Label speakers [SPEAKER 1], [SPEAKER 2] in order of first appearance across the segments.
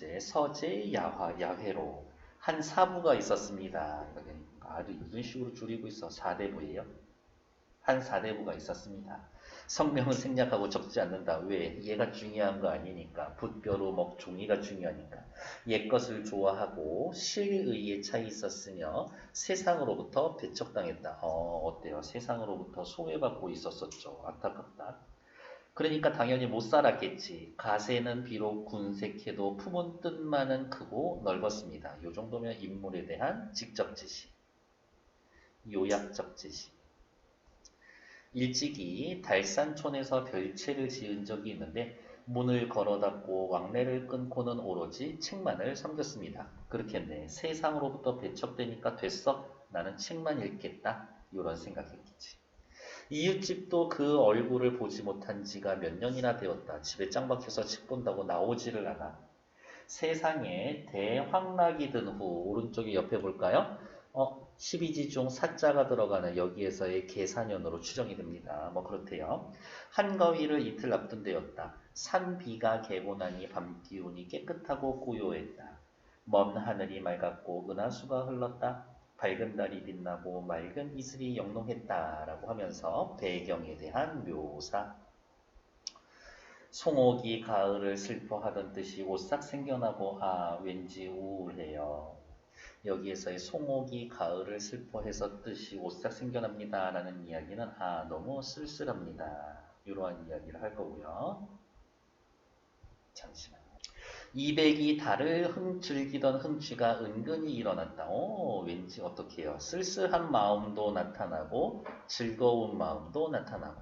[SPEAKER 1] 번째, 서재 야화, 야회로 한 사부가 있었습니다. 아주 이런 식으로 줄이고 있어. 4대부예요. 한 4대부가 있었습니다. 성명은 생략하고 적지 않는다. 왜? 얘가 중요한 거 아니니까. 붓벼루 목 종이가 중요하니까. 옛것을 좋아하고 실의에 차 있었으며 세상으로부터 배척당했다. 어때요? 세상으로부터 소외받고 있었었죠. 안타깝다. 그러니까 당연히 못 살았겠지. 가세는 비록 군색해도 품은 뜻만은 크고 넓었습니다. 이 정도면 인물에 대한 직접 지시, 요약적 지시. 일찍이 달산촌에서 별채를 지은 적이 있는데 문을 걸어 닫고 왕래를 끊고는 오로지 책만을 섬겼습니다. 그렇겠네. 세상으로부터 배척되니까 됐어. 나는 책만 읽겠다. 이런 생각했겠지. 이웃집도 그 얼굴을 보지 못한 지가 몇 년이나 되었다. 집에 짱 박혀서 책 본다고 나오지를 않아. 세상에 대황락이 든 후 오른쪽에 옆에 볼까요? 12지 중 사자가 들어가는 여기에서의 계산연으로 추정이 됩니다. 뭐 그렇대요. 한가위를 이틀 앞둔 데였다. 산비가 개고 나니 밤 기운이 깨끗하고 고요했다. 먼 하늘이 맑았고 은하수가 흘렀다. 밝은 달이 빛나고 맑은 이슬이 영롱했다라고 하면서 배경에 대한 묘사. 송옥이 가을을 슬퍼하던 듯이 오싹 생겨나고 왠지 우울해요. 여기에서의 송옥이 가을을 슬퍼해서 뜻이 오싹 생겨납니다 라는 이야기는 너무 쓸쓸합니다. 이러한 이야기를 할 거고요. 잠시만요. 이백이 달을 즐기던 흥취가 은근히 일어났다. 왠지 어떻게 해요? 쓸쓸한 마음도 나타나고 즐거운 마음도 나타나고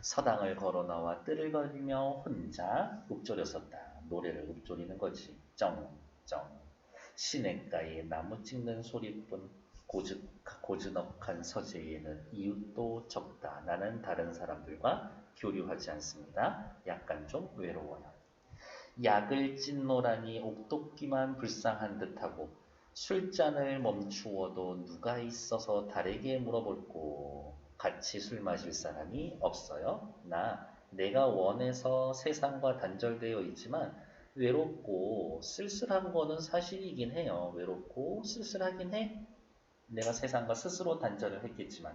[SPEAKER 1] 서당을 걸어 나와 뜰을 걸며 혼자 읊조렸었다. 노래를 읊조리는 거지. 쩡쩡. 시냇가에 나무 찍는 소리뿐 고즈넉한 서재에는 이웃도 적다. 나는 다른 사람들과 교류하지 않습니다. 약간 좀 외로워요. 약을 찢노라니 옥독기만 불쌍한 듯하고 술잔을 멈추어도 누가 있어서 달에게 물어볼꼬. 같이 술 마실 사람이 없어요? 내가 원해서 세상과 단절되어 있지만 외롭고 쓸쓸한 거는 사실이긴 해요. 외롭고 쓸쓸하긴 해. 내가 세상과 스스로 단절을 했겠지만.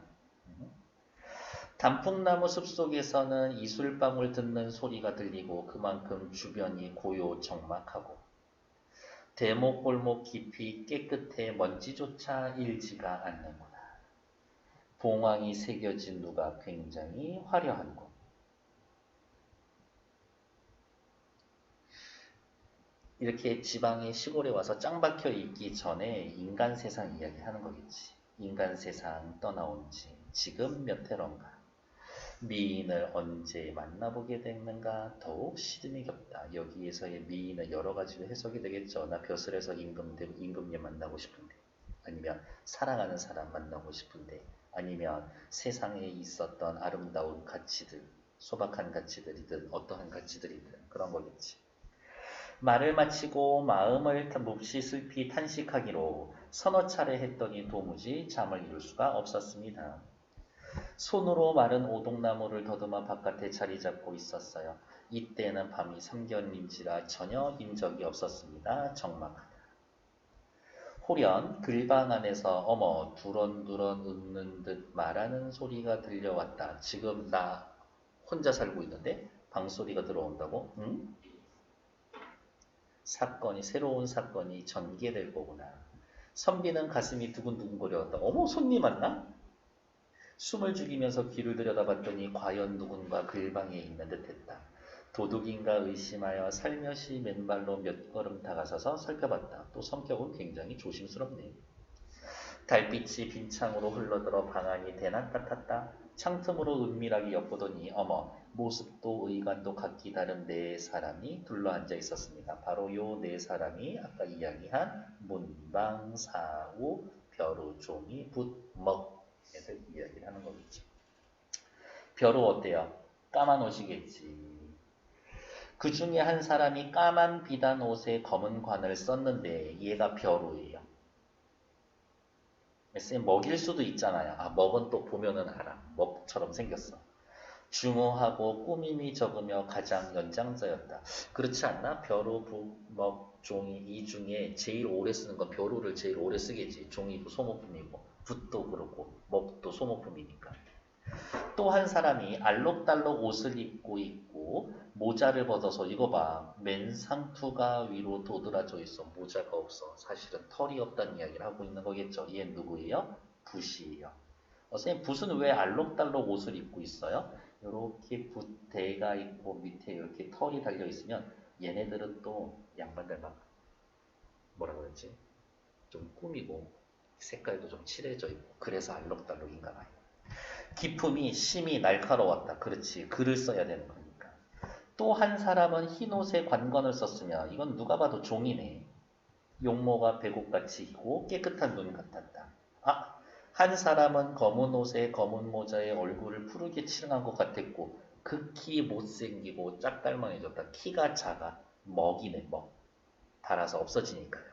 [SPEAKER 1] 단풍나무 숲속에서는 이슬방울 듣는 소리가 들리고 그만큼 주변이 고요 적막하고 대목골목 깊이 깨끗해 먼지조차 일지가 않는구나. 봉황이 새겨진 누가 굉장히 화려한 곳. 이렇게 지방의 시골에 와서 짱 박혀 있기 전에 인간 세상 이야기 하는 거겠지. 인간 세상 떠나온 지 지금 몇 해론가. 미인을 언제 만나보게 됐는가 더욱 시름이 겹다. 여기에서의 미인은 여러 가지로 해석이 되겠죠. 나 벼슬에서 임금님 만나고 싶은데, 아니면 사랑하는 사람 만나고 싶은데, 아니면 세상에 있었던 아름다운 가치들, 소박한 가치들이든 어떠한 가치들이든 그런 거겠지. 말을 마치고 마음을 몹시 슬피 탄식하기로 서너 차례 했더니 도무지 잠을 이룰 수가 없었습니다. 손으로 마른 오동나무를 더듬어 바깥에 자리 잡고 있었어요. 이때는 밤이 삼견인지라 전혀 인적이 없었습니다. 적막하다. 호련 글방 안에서 어머 두런두런 웃는 듯 말하는 소리가 들려왔다. 지금 나 혼자 살고 있는데 방소리가 들어온다고? 응? 새로운 사건이 전개될 거구나. 선비는 가슴이 두근두근거렸다. 어머 손님 왔나? 숨을 죽이면서 귀를 들여다봤더니 과연 누군가 글방에 있는 듯했다. 도둑인가 의심하여 살며시 맨발로 몇 걸음 다가서서 살펴봤다. 또 성격은 굉장히 조심스럽네. 달빛이 빈창으로 흘러들어 방 안이 대낮 같았다. 창틈으로 은밀하게 엿보더니 어머 모습도 의관도 각기 다른 네 사람이 둘러앉아 있었습니다. 바로 요 네 사람이 아까 이야기한 문방, 사우, 벼루, 종이, 붓, 먹 에서 이야기를 하는 거겠지. 벼루 어때요? 까만 옷이겠지. 그 중에 한 사람이 까만 비단 옷에 검은 관을 썼는데 얘가 벼루예요. 쌤 먹일 수도 있잖아요. 먹은 또 보면은 알아. 먹처럼 생겼어. 중후하고 꾸밈이 적으며 가장 연장자였다. 그렇지 않나? 벼루, 부, 먹, 종이 이 중에 제일 오래 쓰는 건 벼루를 제일 오래 쓰겠지. 종이도 소모품이고 붓도 그렇고 먹도 소모품이니까. 또 한 사람이 알록달록 옷을 입고 있고 모자를 벗어서 이거 봐. 맨 상투가 위로 도드라져 있어. 모자가 없어. 사실은 털이 없다는 이야기를 하고 있는 거겠죠. 얘 누구예요? 붓이에요. 선생님 붓은 왜 알록달록 옷을 입고 있어요? 이렇게 붓대가 있고 밑에 이렇게 털이 달려 있으면 얘네들은 또 양반들 막 뭐라 그러지? 좀 꾸미고 색깔도 좀 칠해져 있고 그래서 알록달록인가 봐요. 기품이 심히 날카로웠다. 그렇지. 글을 써야 되는 거니까. 또 한 사람은 흰 옷에 관건을 썼으며 이건 누가 봐도 종이네. 용모가 배곡같이 있고 깨끗한 눈 같았다. 아, 한 사람은 검은 옷에 검은 모자에 얼굴을 푸르게 칠한 것 같았고 극히 못생기고 짝달망해졌다. 키가 작아. 먹이네 먹. 달아서 없어지니까요.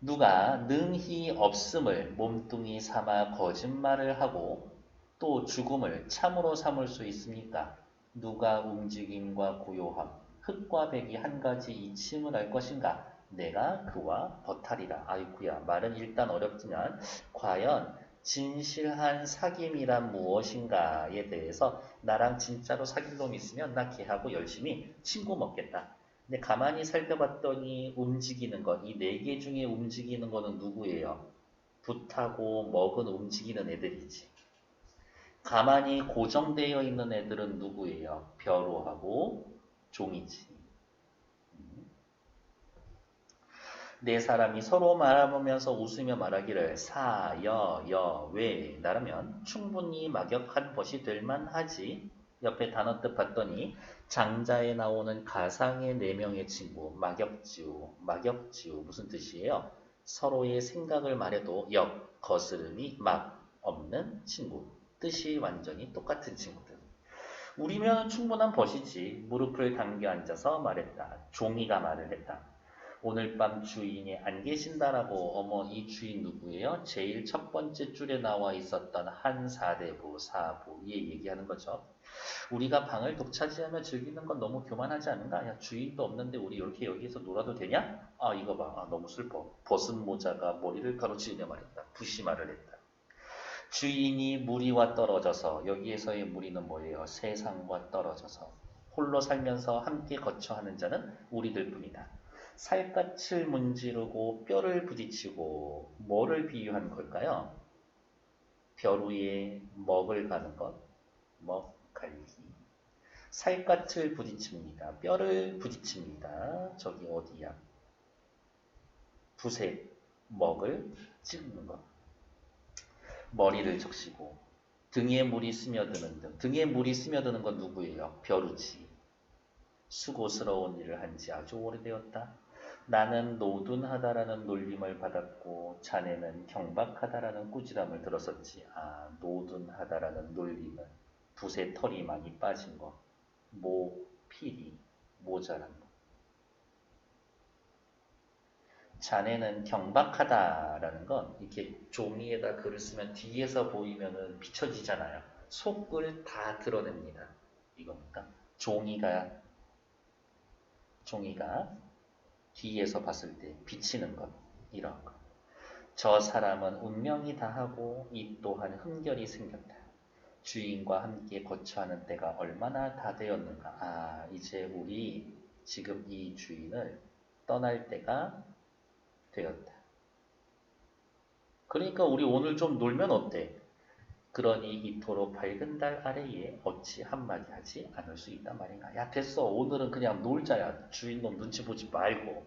[SPEAKER 1] 누가 능히 없음을 몸뚱이 삼아 거짓말을 하고 또 죽음을 참으로 삼을 수 있습니까? 누가 움직임과 고요함, 흙과 백이 한 가지 이침을 알 것인가? 내가 그와 버탈이라. 아이쿠야, 말은 일단 어렵지만 과연 진실한 사귐이란 무엇인가에 대해서 나랑 진짜로 사귈 놈 있으면 나 걔하고 열심히 친구 먹겠다. 근데 가만히 살펴봤더니 움직이는 것, 이 네 개 중에 움직이는 거는 누구예요? 붓하고 먹은 움직이는 애들이지. 가만히 고정되어 있는 애들은 누구예요? 벼루하고 종이지. 네 사람이 서로 말아보면서 웃으며 말하기를 사, 여, 여, 왜 나라면 충분히 막역한 것이 될 만하지. 옆에 단어 뜻 봤더니 장자에 나오는 가상의 네 명의 친구 막역지우, 막역지우 무슨 뜻이에요? 서로의 생각을 말해도 역, 거스름이 막 없는 친구. 뜻이 완전히 똑같은 친구들. 우리면 충분한 벗이지. 무릎을 당겨 앉아서 말했다. 종이가 말을 했다. 오늘 밤 주인이 안 계신다라고. 어머, 이 주인 누구예요? 제일 첫 번째 줄에 나와 있었던 한 사대부, 사부. 얘 얘기하는 거죠. 우리가 방을 독차지하며 즐기는 건 너무 교만하지 않은가? 야, 주인도 없는데 우리 이렇게 여기서 놀아도 되냐? 아, 이거 봐. 아, 너무 슬퍼. 벗은 모자가 머리를 가로치며 말했다. 부시 말을 했다. 주인이 무리와 떨어져서, 여기에서의 무리는 뭐예요? 세상과 떨어져서 홀로 살면서 함께 거처하는 자는 우리들 뿐이다. 살갗을 문지르고 뼈를 부딪히고. 뭐를 비유한 걸까요? 벼루에 먹을 가는 것, 먹갈기. 살갗을 부딪힙니다. 뼈를 부딪힙니다. 저기 어디야? 붓에 먹을 찝는 것. 머리를 적시고 등에 물이 스며드는 등. 등에 물이 스며드는 건 누구예요? 벼루지. 수고스러운 일을 한 지 아주 오래되었다. 나는 노둔하다라는 놀림을 받았고 자네는 경박하다라는 꾸지람을 들었었지. 아, 노둔하다라는 놀림은 붓에 털이 많이 빠진 거, 필이 모자란 거. 자네는 경박하다라는 건 이렇게 종이에다 글을 쓰면 뒤에서 보이면은 비춰지잖아요. 속을 다 드러냅니다. 이겁니까? 종이가 뒤에서 봤을 때 비치는 것, 이런 것. 저 사람은 운명이 다하고 이 또한 흠결이 생겼다. 주인과 함께 거처하는 때가 얼마나 다 되었는가. 아, 이제 우리 지금 이 주인을 떠날 때가 되었다. 그러니까 우리 오늘 좀 놀면 어때? 그러니 이토록 밝은 달 아래에 어찌 한마디 하지 않을 수 있단 말인가. 야, 됐어. 오늘은 그냥 놀자야. 주인놈 눈치 보지 말고.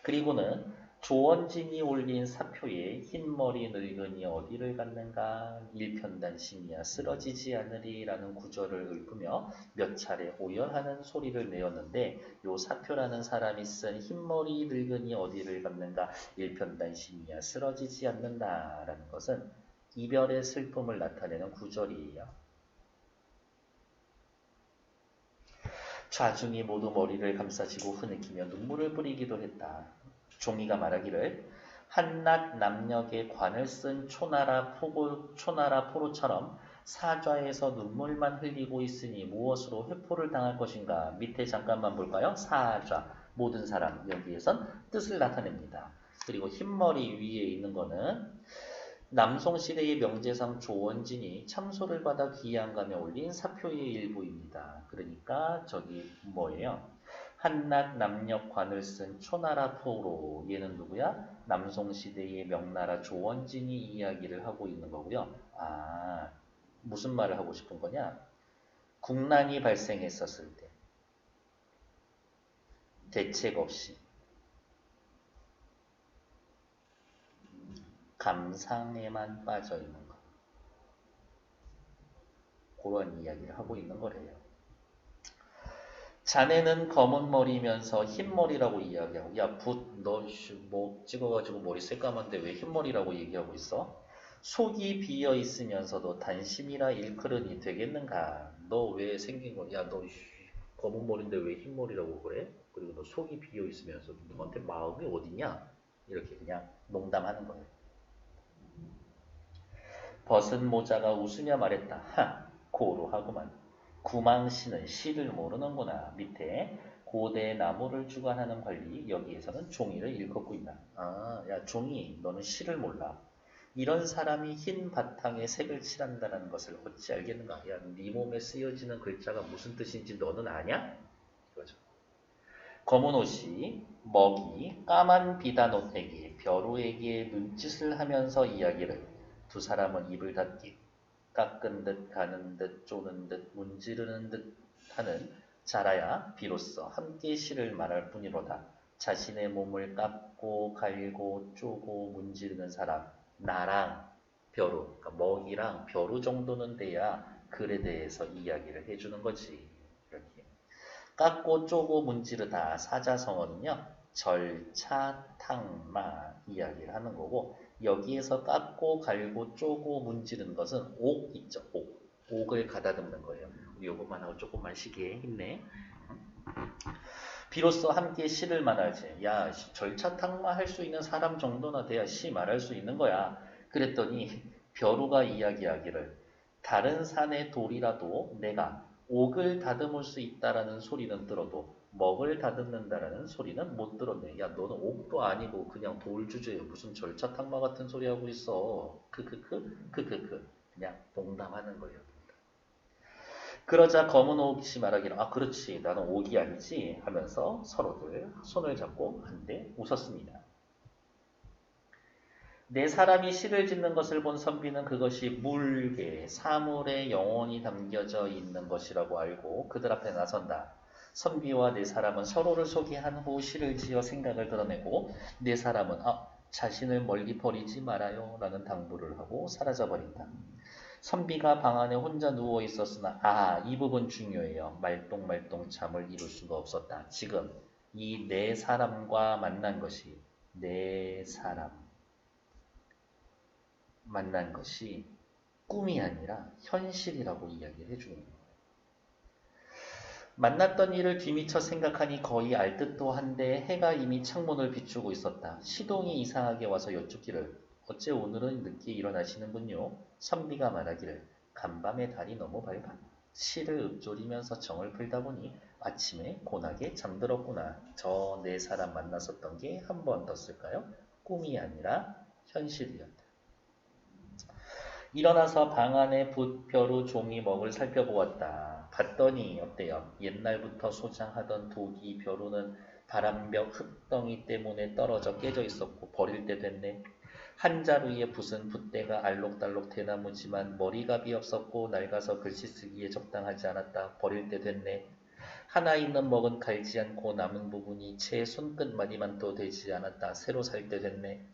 [SPEAKER 1] 그리고는 조원진이 올린 사표에 흰머리 늙은이 어디를 갔는가 일편단심이야 쓰러지지 않으리라는 구절을 읊으며 몇 차례 오열하는 소리를 내었는데 요 사표라는 사람이 쓴 흰머리 늙은이 어디를 갔는가 일편단심이야 쓰러지지 않는다라는 것은 이별의 슬픔을 나타내는 구절이에요. 좌중이 모두 머리를 감싸지고 흐느끼며 눈물을 뿌리기도 했다. 종이가 말하기를 한낱 남녘에 관을 쓴 초나라 포로처럼 사좌에서 눈물만 흘리고 있으니 무엇으로 회포를 당할 것인가? 밑에 잠깐만 볼까요? 사좌, 모든 사람. 여기에선 뜻을 나타냅니다. 그리고 흰머리 위에 있는 거는 남송시대의 명제상 조원진이 참소를 받아 귀양감에 올린 사표의 일부입니다. 그러니까 저기 뭐예요? 한낱 남녘관을 쓴 초나라 포로, 얘는 누구야? 남송시대의 명나라 조원진이 이야기를 하고 있는 거고요. 아, 무슨 말을 하고 싶은 거냐? 국난이 발생했었을 때 대책 없이 감상에만 빠져 있는 거. 그런 이야기를 하고 있는 거래요. 자네는 검은 머리면서 흰 머리라고 이야기하고, 야, 너 뭐 찍어가지고 머리 새까만데 왜 흰 머리라고 얘기하고 있어? 속이 비어 있으면서도 단심이라 일컬으니 되겠는가? 너 왜 생긴 거? 야, 너 검은 머리인데 왜 흰 머리라고 그래? 그리고 너 속이 비어 있으면서 너한테 마음이 어디냐? 이렇게 그냥 농담하는 거예요. 벗은 모자가 웃으며 말했다. 하, 고루하구만. 구망시는 시를 모르는구나. 밑에 고대 나무를 주관하는 관리, 여기에서는 종이를 일컫고 있다. 아, 야 종이, 너는 시를 몰라. 이런 사람이 흰 바탕에 색을 칠한다는 것을 어찌 알겠는가? 야, 네 몸에 쓰여지는 글자가 무슨 뜻인지 너는 아냐? 이거죠. 검은 옷이 먹이 까만 비단 옷에게 벼루에게 눈짓을 하면서 이야기를 두 사람은 입을 닫기 깎은 듯 가는 듯 쪼는 듯 문지르는 듯 하는 자라야 비로소 함께 시를 말할 뿐이로다. 자신의 몸을 깎고 갈고 쪼고 문지르는 사람 나랑 벼루 그러니까 먹이랑 벼루 정도는 돼야 글에 대해서 이야기를 해주는 거지. 이렇게 깎고 쪼고 문지르다 사자성어는요. 절차탕마 이야기를 하는 거고 여기에서 깎고 갈고 쪼고 문지르는 것은 옥 있죠. 옥. 옥을 가다듬는 거예요. 요것만 하고 조금만 쉬게 힘내. 비로소 함께 시를 말하지. 야, 절차탕마 할 수 있는 사람 정도나 돼야 시 말할 수 있는 거야. 그랬더니 벼루가 이야기하기를 다른 산의 돌이라도 내가 옥을 다듬을 수 있다라는 소리는 들어도 먹을 다듬는다라는 소리는 못 들었네. 야, 너는 옥도 아니고 그냥 돌 주제에 무슨 절차탕마 같은 소리 하고 있어. 크크크. 그냥 농담하는 거예요. 그러자 검은 옥이 말하기를 아 그렇지 나는 옥이 아니지 하면서 서로들 손을 잡고 한데 웃었습니다. 네 사람이 시를 짓는 것을 본 선비는 그것이 물개, 사물에 영혼이 담겨져 있는 것이라고 알고 그들 앞에 나선다. 선비와 네 사람은 서로를 소개한 후 시를 지어 생각을 드러내고 네 사람은 자신을 멀리 버리지 말아요 라는 당부를 하고 사라져버린다. 선비가 방 안에 혼자 누워 있었으나 이 부분 중요해요. 말똥말똥 잠을 이룰 수가 없었다. 지금 이 네 사람과 만난 것이 네 사람 만난 것이 꿈이 아니라 현실이라고 이야기를 해주는 거예요. 만났던 일을 뒤미쳐 생각하니 거의 알듯도 한데 해가 이미 창문을 비추고 있었다. 시동이 이상하게 와서 여쭙기를 어째 오늘은 늦게 일어나시는군요. 선비가 말하기를 간밤에 달이 너무 밝아 시를 읊조리면서 정을 풀다 보니 아침에 고나게 잠들었구나. 저 네 사람 만났었던 게 한 번 더 쓸까요? 꿈이 아니라 현실이었다. 일어나서 방 안에 붓벼루 종이 먹을 살펴보았다. 봤더니 어때요? 옛날부터 소장하던 도기 벼루는 바람벽 흙덩이 때문에 떨어져 깨져 있었고 버릴 때 됐네. 한 자루에 붓은 붓대가 알록달록 대나무지만 머리갑이 없었고 낡아서 글씨 쓰기에 적당하지 않았다. 버릴 때 됐네. 하나 있는 먹은 갈지 않고 남은 부분이 채 손끝마디만도 되지 않았다. 새로 살 때 됐네.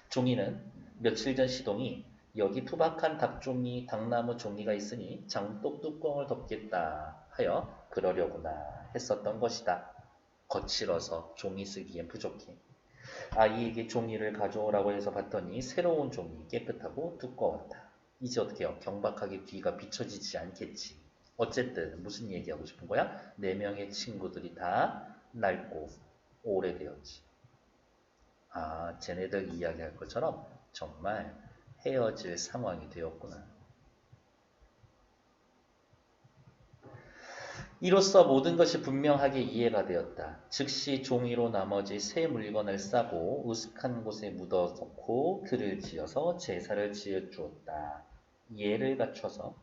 [SPEAKER 1] 종이는 며칠 전 시동이 여기 투박한 닭종이 당나무 종이가 있으니 장독 뚜껑을 덮겠다 하여 그러려구나 했었던 것이다. 거칠어서 종이 쓰기엔 부족해. 아이에게 종이를 가져오라고 해서 봤더니 새로운 종이 깨끗하고 두꺼웠다. 이제 어떻게 경박하게 뒤가 비춰지지 않겠지. 어쨌든 무슨 얘기하고 싶은 거야? 네 명의 친구들이 다 낡고 오래되었지. 쟤네들 이야기할 것처럼 정말 헤어질 상황이 되었구나. 이로써 모든 것이 분명하게 이해가 되었다. 즉시 종이로 나머지 새 물건을 싸고 으슥한 곳에 묻어놓고 글을 지어서 제사를 지어주었다. 예를 갖춰서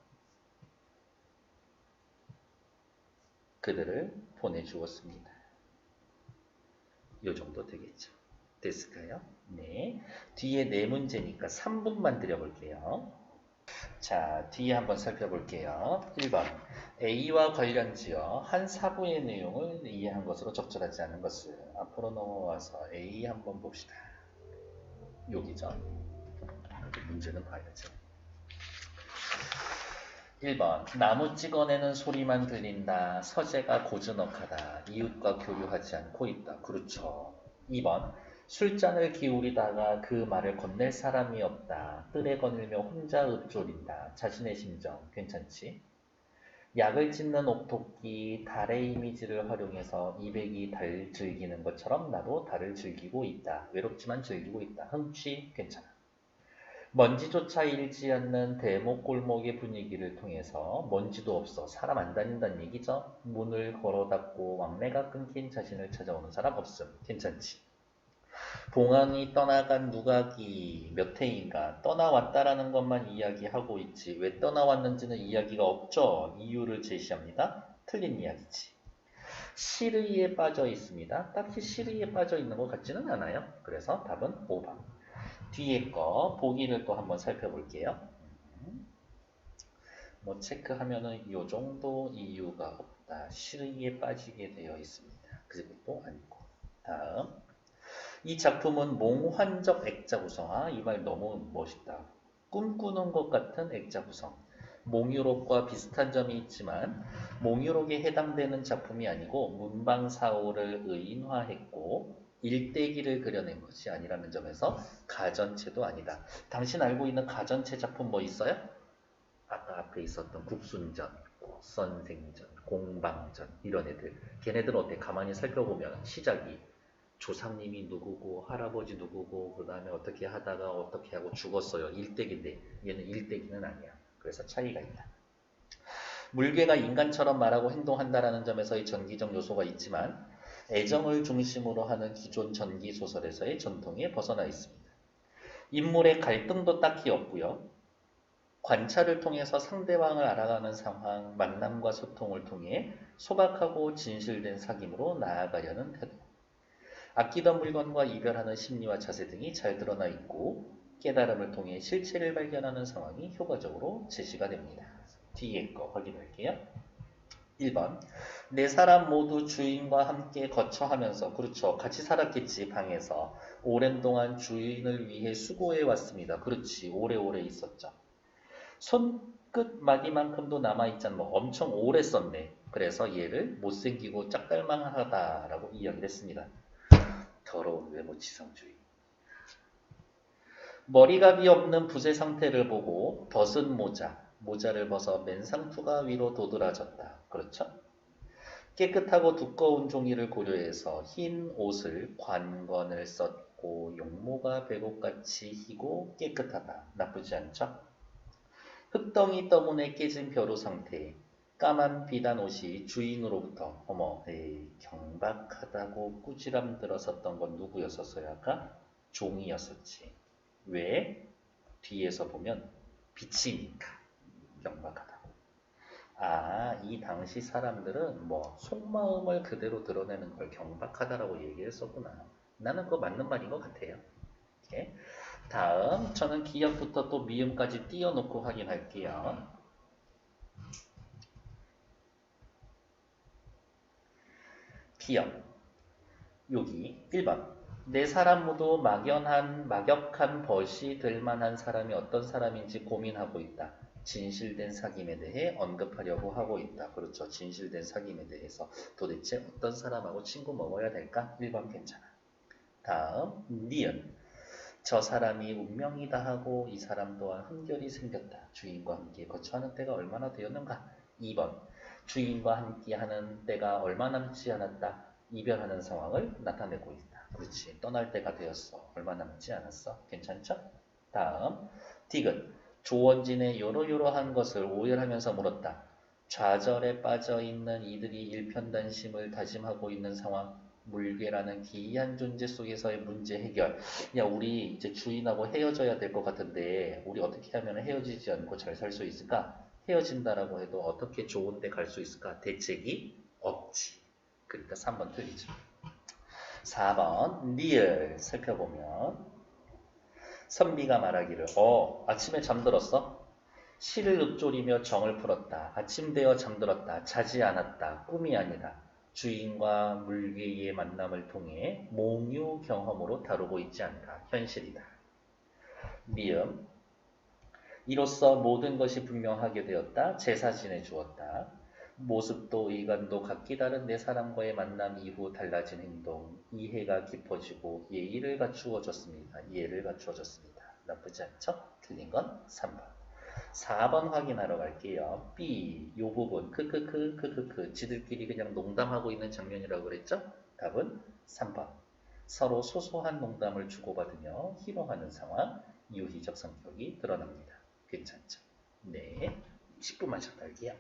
[SPEAKER 1] 그들을 보내주었습니다. 요 정도 되겠죠. 됐을까요? 네. 뒤에 네 문제니까 3분만 드려볼게요. 자, 뒤에 한번 살펴볼게요. 1번. A와 관련지어 한 사부의 내용을 이해한 것으로 적절하지 않은 것을 앞으로 넘어와서 A 한번 봅시다. 여기죠. 문제는 봐야죠. 1번. 나무 찍어내는 소리만 들린다. 서재가 고즈넉하다. 이웃과 교류하지 않고 있다. 그렇죠. 2번. 술잔을 기울이다가 그 말을 건넬 사람이 없다. 뜰에 거닐며 혼자 읊조린다. 자신의 심정 괜찮지? 약을 찢는 옥토끼 달의 이미지를 활용해서 이백이 달 즐기는 것처럼 나도 달을 즐기고 있다. 외롭지만 즐기고 있다. 흥취 괜찮아. 먼지조차 일지 않는 대목골목의 분위기를 통해서 먼지도 없어 사람 안 다닌다는 얘기죠. 문을 걸어 닫고 왕래가 끊긴 자신을 찾아오는 사람 없음. 괜찮지? 봉황이 떠나간 누각이 몇 해인가 떠나왔다라는 것만 이야기하고 있지 왜 떠나왔는지는 이야기가 없죠. 이유를 제시합니다. 틀린 이야기지. 시르이에 빠져 있습니다. 딱히 시르이에 빠져 있는 것 같지는 않아요. 그래서 답은 5번. 뒤에 거 보기를 또 한번 살펴볼게요. 뭐 체크하면은 요 정도 이유가 없다. 시르이에 빠지게 되어 있습니다. 그것도 아니고. 다음. 이 작품은 몽환적 액자 구성. 이 말 너무 멋있다. 꿈꾸는 것 같은 액자 구성. 몽유록과 비슷한 점이 있지만 몽유록에 해당되는 작품이 아니고 문방사오를 의인화했고 일대기를 그려낸 것이 아니라는 점에서 가전체도 아니다. 당신 알고 있는 가전체 작품 뭐 있어요? 아까 앞에 있었던 국순전, 선생전, 공방전 이런 애들. 걔네들 어때? 가만히 살펴보면 시작이 조상님이 누구고 할아버지 누구고 그 다음에 어떻게 하다가 어떻게 하고 죽었어요. 일대기인데 얘는 일대기는 아니야. 그래서 차이가 있다. 물개가 인간처럼 말하고 행동한다라는 점에서의 전기적 요소가 있지만 애정을 중심으로 하는 기존 전기 소설에서의 전통에 벗어나 있습니다. 인물의 갈등도 딱히 없고요. 관찰을 통해서 상대방을 알아가는 상황, 만남과 소통을 통해 소박하고 진실된 사귐으로 나아가려는 태도. 아끼던 물건과 이별하는 심리와 자세 등이 잘 드러나 있고 깨달음을 통해 실체를 발견하는 상황이 효과적으로 제시가 됩니다. 뒤에 거 확인할게요. 1번. 네 사람 모두 주인과 함께 거처하면서 그렇죠. 같이 살았겠지 방에서. 오랜 동안 주인을 위해 수고해 왔습니다. 그렇지. 오래오래 있었죠. 손끝 마디만큼도 남아있잖아. 뭐 엄청 오래 썼네. 그래서 얘를 못생기고 짝달망하다라고 이야기를 했습니다. 더러운 외모 지상주의. 머리값이 없는 붓의 상태를 보고 벗은 모자를 벗어 맨상투가 위로 도드라졌다. 그렇죠? 깨끗하고 두꺼운 종이를 고려해서 흰 옷을 관건을 썼고 용모가 배곡같이 희고 깨끗하다. 나쁘지 않죠? 흙덩이 때문에 깨진 벼루 상태. 까만 비단 옷이 주인으로부터 어머 에이, 경박하다고 꾸지람 들어섰던 건 누구였었어요? 아까? 종이었었지. 왜? 뒤에서 보면 빛이니까 경박하다고. 아, 이 당시 사람들은 뭐 속마음을 그대로 드러내는 걸 경박하다라고 얘기했었구나. 나는 그거 맞는 말인 것 같아요. 오케이. 다음 저는 기역부터 또 미음까지 띄워놓고 확인할게요. 기역 여기 1번 네 사람 모두 막역한 벗이 될 만한 사람이 어떤 사람인지 고민하고 있다. 진실된 사귐에 대해 언급하려고 하고 있다. 그렇죠. 진실된 사귐에 대해서 도대체 어떤 사람하고 친구 먹어야 될까? 1번 괜찮아. 다음 니은 저 사람이 운명이다 하고 이 사람 또한 흠결이 생겼다. 주인과 함께 거처하는 때가 얼마나 되었는가? 2번 주인과 함께 하는 때가 얼마 남지 않았다. 이별하는 상황을 나타내고 있다. 그렇지. 떠날 때가 되었어. 얼마 남지 않았어. 괜찮죠? 다음 디귿 조원진의 요러요러한 것을 오열하면서 물었다. 좌절에 빠져 있는 이들이 일편단심을 다짐하고 있는 상황. 물괴라는 기이한 존재 속에서의 문제 해결. 야, 우리 이제 주인하고 헤어져야 될 것 같은데, 우리 어떻게 하면 헤어지지 않고 잘 살 수 있을까? 헤어진다라고 해도 어떻게 좋은데 갈 수 있을까? 대책이 없지. 그러니까 3번 틀리죠. 4번, 리을 살펴보면, 선비가 말하기를, 아침에 잠들었어? 시를 읊조리며 정을 풀었다. 아침 되어 잠들었다. 자지 않았다. 꿈이 아니다. 주인과 물개의 만남을 통해 몽유 경험으로 다루고 있지 않다. 현실이다. 미음. 이로써 모든 것이 분명하게 되었다. 제사 지내주었다. 모습도 의관도 각기 다른 내 사람과의 만남 이후 달라진 행동, 이해가 깊어지고 예의를 갖추어졌습니다. 이해를 갖추어졌습니다. 나쁘지 않죠? 틀린 건 3번. 4번 확인하러 갈게요. B, 요 부분, 크크크, 지들끼리 그냥 농담하고 있는 장면이라고 그랬죠? 답은 3번. 서로 소소한 농담을 주고받으며 희롱하는 상황, 유희적 성격이 드러납니다. 괜찮죠? 네, 10분만 쉬었다 할게요.